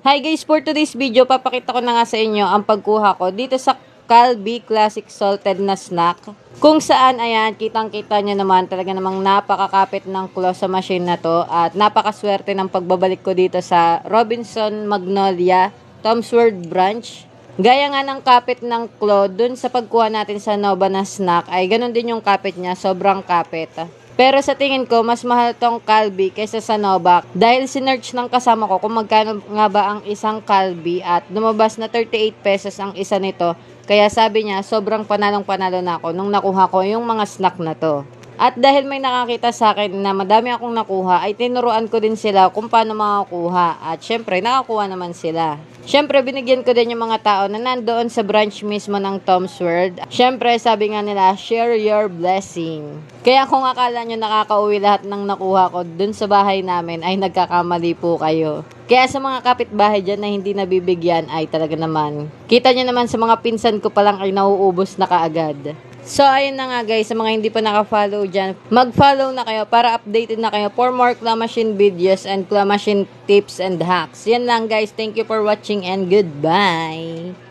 Hi guys, for today's video, papakita ko na nga sa inyo ang pagkuha ko dito sa Calbee Classic Salted na snack. Kung saan, ayan, kitang-kita nyo naman, talaga namang napakakapit ng claw sa machine na to. At napakaswerte ng pagbabalik ko dito sa Robinson Magnolia, Tomsworth Branch. Gaya nga ng kapit ng claw, dun sa pagkuha natin sa Nova na snack, ay ganun din yung kapit niya, sobrang kapit. Pero sa tingin ko, mas mahal tong Calbee kaysa sa Novak. Dahil sinearch ng kasama ko kung magkano nga ba ang isang Calbee at lumabas na 38 pesos ang isa nito. Kaya sabi niya, sobrang panalong-panalo na ako nung nakuha ko yung mga snack na to. At dahil may nakakita sa akin na madami akong nakuha, ay tinuruan ko din sila kung paano makakuha. At syempre, nakakuha naman sila. Syempre, binigyan ko din yung mga tao na nandoon sa branch mismo ng Tomsworth. Syempre, sabi nga nila, share your blessing. Kaya kung akala nyo nakakauwi lahat ng nakuha ko dun sa bahay namin, ay nagkakamali po kayo. Kaya sa mga kapitbahay dyan na hindi nabibigyan, ay talaga naman. Kita nyo naman sa mga pinsan ko palang ay nauubos na kaagad. So, ayun na nga guys, sa mga hindi pa naka-follow dyan, mag-follow na kayo para updated na kayo for more claw machine videos and claw machine tips and hacks. Yan lang guys, thank you for watching and goodbye!